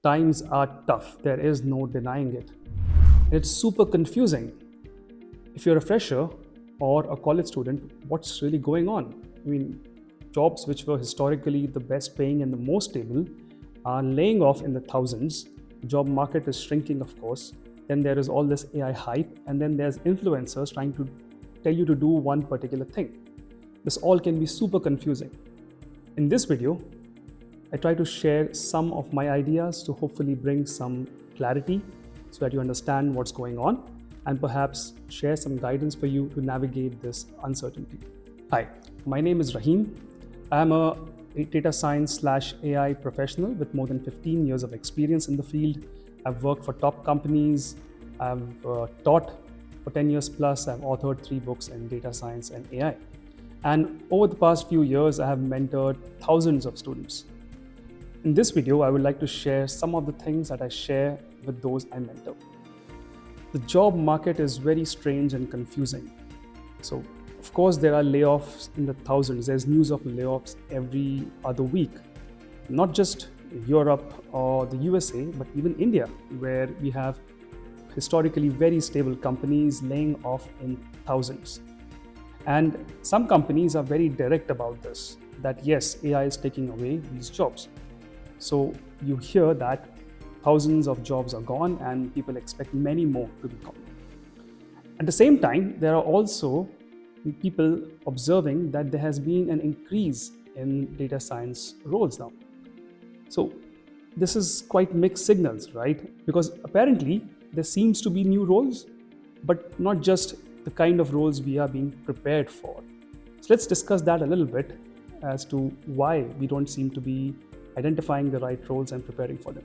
Times are tough, there is no denying it. It's super confusing. If you're a fresher or a college student, what's really going on? Jobs which were historically the best paying and the most stable are laying off in the thousands. The job market is shrinking, of course. Then there is all this AI hype, and then there's influencers trying to tell you to do one particular thing. This all can be super confusing. In this video, I try to share some of my ideas to hopefully bring some clarity so that you understand what's going on and perhaps share some guidance for you to navigate this uncertainty. Hi, my name is Rahim. I'm a data science/AI professional with more than 15 years of experience in the field. I've worked for top companies. I've taught for 10 years plus. I've authored 3 books in data science and AI. And over the past few years, I have mentored thousands of students. In this video, I would like to share some of the things that I share with those I mentor. The job market is very strange and confusing. So, of course, there are layoffs in the thousands. There's news of layoffs every other week. Not just Europe or the USA, but even India, where we have historically very stable companies laying off in thousands. And some companies are very direct about this, that yes, AI is taking away these jobs. So you hear that thousands of jobs are gone and people expect many more to be gone. At the same time, there are also people observing that there has been an increase in data science roles now. So this is quite mixed signals, right? Because apparently there seems to be new roles, but not just the kind of roles we are being prepared for. So let's discuss that a little bit as to why we don't seem to be identifying the right roles and preparing for them.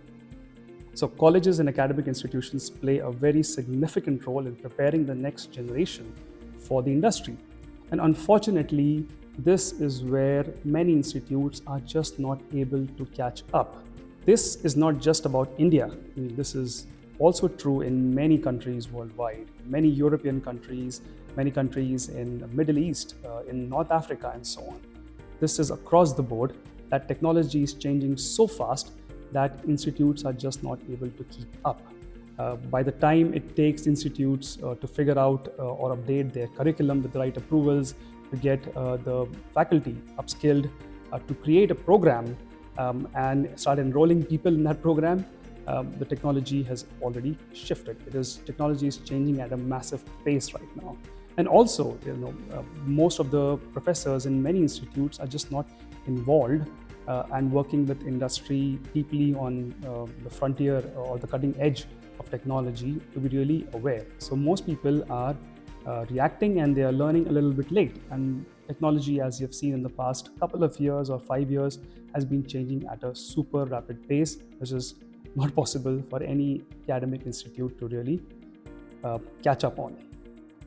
So colleges and academic institutions play a very significant role in preparing the next generation for the industry. And unfortunately, this is where many institutes are just not able to catch up. This is not just about India. This is also true in many countries worldwide, many European countries, many countries in the Middle East, in North Africa, and so on. This is across the board, that technology is changing so fast that institutes are just not able to keep up. By the time it takes institutes to figure out or update their curriculum with the right approvals, to get the faculty upskilled, to create a program and start enrolling people in that program, the technology has already shifted. Technology is changing at a massive pace right now. And also, most of the professors in many institutes are just not involved and working with industry deeply on the frontier or the cutting edge of technology to be really aware. So most people are reacting and they are learning a little bit late. And technology, as you've seen in the past couple of years or 5 years, has been changing at a super rapid pace, which is not possible for any academic institute to really catch up on.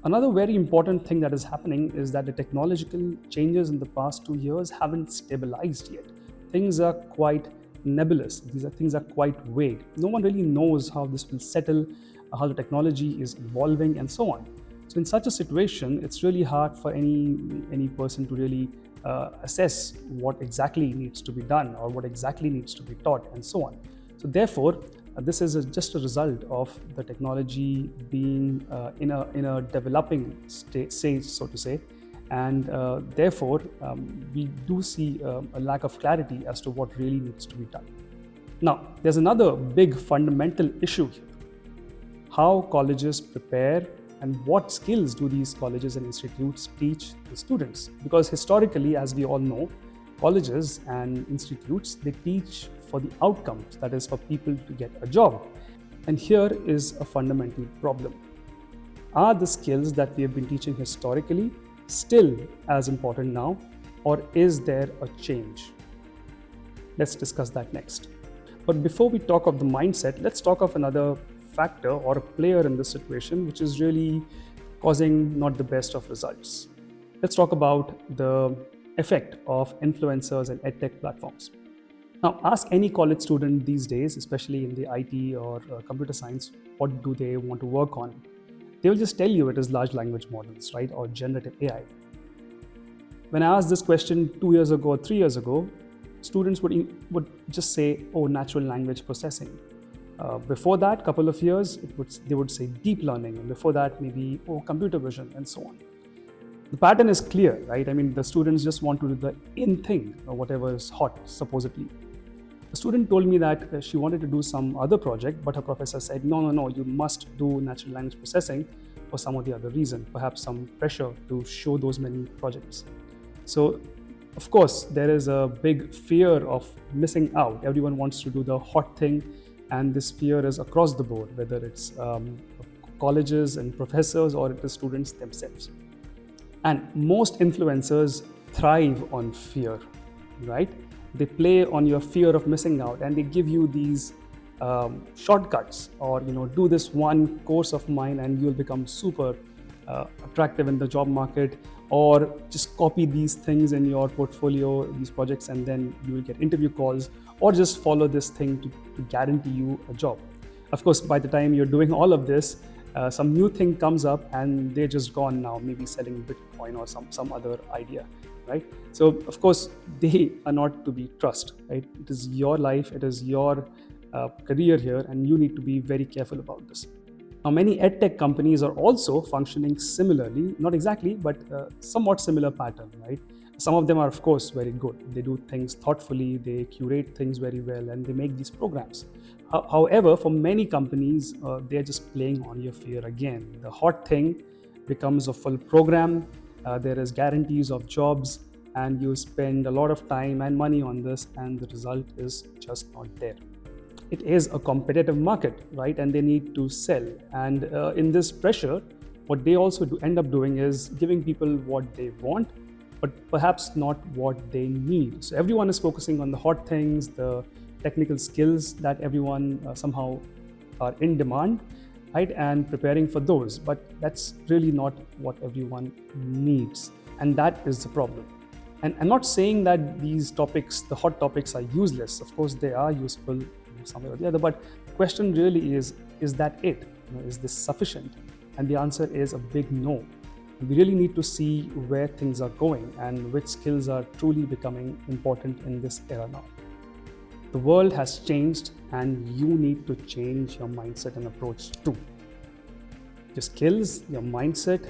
Another very important thing that is happening is that the technological changes in the past 2 years haven't stabilized yet. Things are quite nebulous. Things are quite vague. No one really knows how this will settle, how the technology is evolving, and so on. So in such a situation, it's really hard for any person to really assess what exactly needs to be done or what exactly needs to be taught, and so on. So therefore, this is just a result of the technology being in a developing stage, so to say, and therefore we do see a lack of clarity as to what really needs to be done. Now, there's another big fundamental issue here: how colleges prepare and what skills do these colleges and institutes teach the students? Because historically, as we all know, colleges and institutes, they teach for the outcomes, that is for people to get a job. And here is a fundamental problem. Are the skills that we have been teaching historically still as important now, or is there a change? Let's discuss that next. But before we talk of the mindset, let's talk of another factor or a player in this situation which is really causing not the best of results. Let's talk about the effect of influencers and EdTech platforms. Now, ask any college student these days, especially in the IT or computer science, what do they want to work on? They will just tell you it is large language models, right, or generative AI. When I asked this question 2 years ago or 3 years ago, students would just say, oh, natural language processing. Before that, couple of years, they would say deep learning, and before that, maybe computer vision, and so on. The pattern is clear, right? I mean, the students just want to do the in thing, or whatever is hot, supposedly. A student told me that she wanted to do some other project, but her professor said, no, you must do natural language processing for some or the other reason, perhaps some pressure to show those many projects. So, of course, there is a big fear of missing out. Everyone wants to do the hot thing, and this fear is across the board, whether it's colleges and professors or it is students themselves. And most influencers thrive on fear, right? They play on your fear of missing out, and they give you these shortcuts, or do this one course of mine and you'll become super attractive in the job market, or just copy these things in your portfolio, these projects, and then you will get interview calls, or just follow this thing to guarantee you a job. Of course, by the time you're doing all of this, some new thing comes up and they're just gone now, maybe selling Bitcoin or some other idea, right? So of course, they are not to be trusted, right? It is your life, it is your career here, and you need to be very careful about this. Now, many EdTech companies are also functioning similarly, not exactly, but somewhat similar pattern, right? Some of them are, of course, very good. They do things thoughtfully, they curate things very well, and they make these programs. However, for many companies, they're just playing on your fear again. The hot thing becomes a full program. There is guarantees of jobs, and you spend a lot of time and money on this, and the result is just not there. It is a competitive market, right? And they need to sell. And in this pressure, what they also end up doing is giving people what they want, but perhaps not what they need. So everyone is focusing on the hot things, the technical skills that everyone somehow are in demand, right? And preparing for those. But that's really not what everyone needs. And that is the problem. And I'm not saying that these topics, the hot topics, are useless. Of course, they are useful some way or the other. But the question really is that it? Is this sufficient? And the answer is a big no. We really need to see where things are going and which skills are truly becoming important in this era now. The world has changed, and you need to change your mindset and approach too. Your skills, your mindset,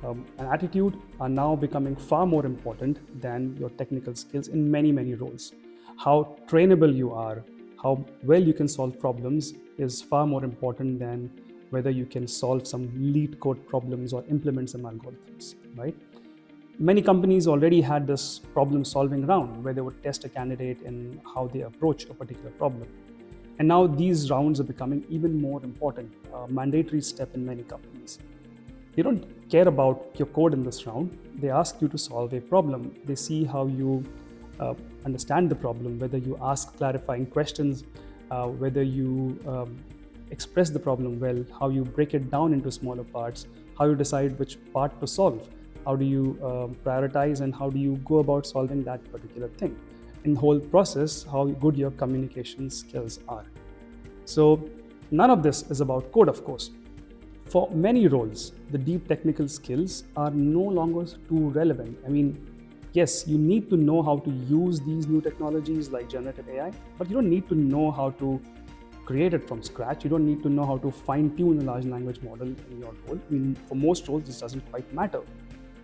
and attitude are now becoming far more important than your technical skills in many, many roles. How trainable you are, how well you can solve problems is far more important than whether you can solve some lead code problems or implement some algorithms, right? Many companies already had this problem solving round where they would test a candidate in how they approach a particular problem. And now these rounds are becoming even more important, a mandatory step in many companies. They don't care about your code in this round. They ask you to solve a problem. They see how you understand the problem, whether you ask clarifying questions, whether you express the problem well, how you break it down into smaller parts, how you decide which part to solve, how do you prioritize, and how do you go about solving that particular thing. In the whole process, how good your communication skills are. So none of this is about code, of course. For many roles, the deep technical skills are no longer too relevant. I mean, yes, you need to know how to use these new technologies like generative AI, but you don't need to know how to create it from scratch. You don't need to know how to fine-tune a large language model in your role. I mean, for most roles, this doesn't quite matter.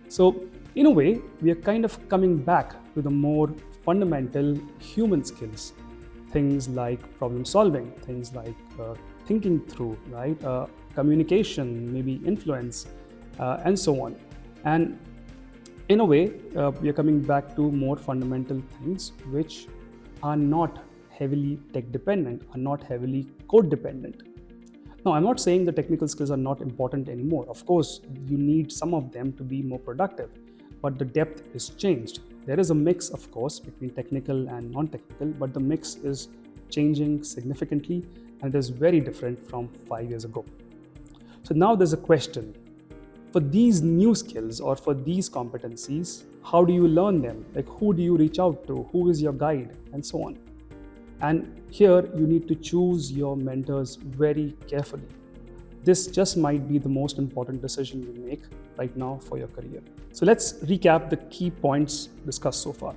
So, in a way, we are kind of coming back to the more fundamental human skills. Things like problem solving, things like thinking through, right? Communication, maybe influence, and so on. And in a way, we are coming back to more fundamental things which are not heavily tech dependent, are not heavily code dependent. Now, I'm not saying the technical skills are not important anymore. Of course, you need some of them to be more productive, but the depth is changed. There is a mix, of course, between technical and non-technical, but the mix is changing significantly, and it is very different from 5 years ago. So now there's a question. For these new skills or for these competencies, how do you learn them? Like, who do you reach out to? Who is your guide? And so on. And here you need to choose your mentors very carefully. This just might be the most important decision you make right now for your career. So let's recap the key points discussed so far.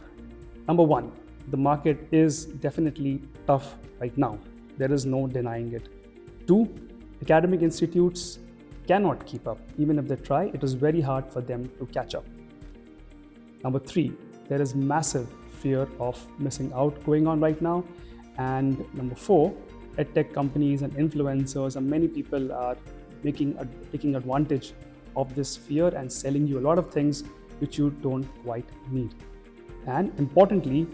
Number one, the market is definitely tough right now. There is no denying it. 2, academic institutes cannot keep up. Even if they try, it is very hard for them to catch up. Number 3, there is massive fear of missing out going on right now. And number 4, EdTech companies and influencers and many people are taking advantage of this fear and selling you a lot of things which you don't quite need. And importantly,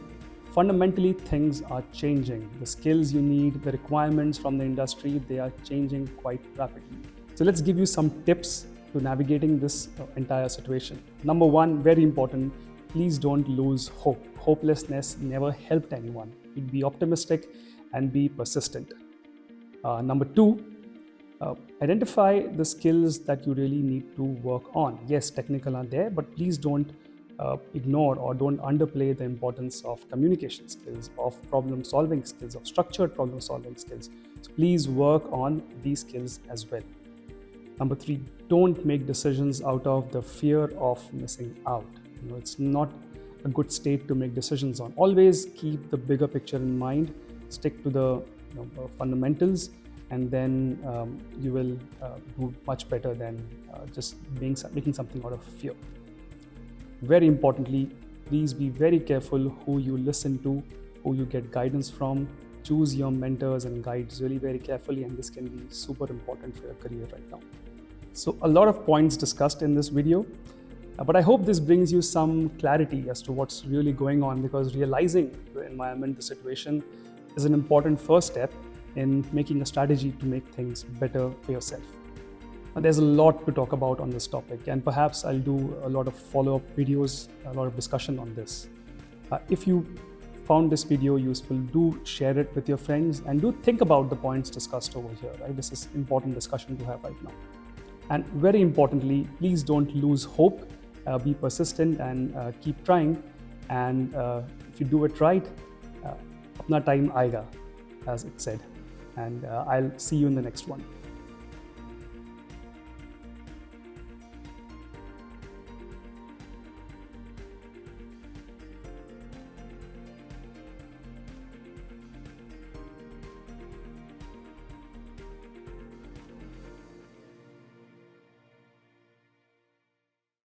fundamentally things are changing. The skills you need, the requirements from the industry, they are changing quite rapidly. So let's give you some tips to navigating this entire situation. Number 1, very important, please don't lose hope. Hopelessness never helped anyone. Be optimistic and be persistent. Number 2, identify the skills that you really need to work on. Yes, technical are there, but please don't ignore or don't underplay the importance of communication skills, of problem solving skills, of structured problem solving skills. So please work on these skills as well. Number 3, don't make decisions out of the fear of missing out. It's not a good state to make decisions on. Always keep the bigger picture in mind, stick to the fundamentals, and then you will do much better than just making something out of fear. Very importantly, please be very careful who you listen to, who you get guidance from. Choose your mentors and guides really very carefully, and this can be super important for your career right now. So a lot of points discussed in this video, but I hope this brings you some clarity as to what's really going on, because realizing the environment, the situation is an important first step in making a strategy to make things better for yourself. Now, there's a lot to talk about on this topic, and perhaps I'll do a lot of follow-up videos, a lot of discussion on this. If you found this video useful, do share it with your friends and do think about the points discussed over here. Right? This is important discussion to have right now. And very importantly, please don't lose hope. Be persistent and keep trying. And if you do it right, apna time aayega, as it said. And I'll see you in the next one.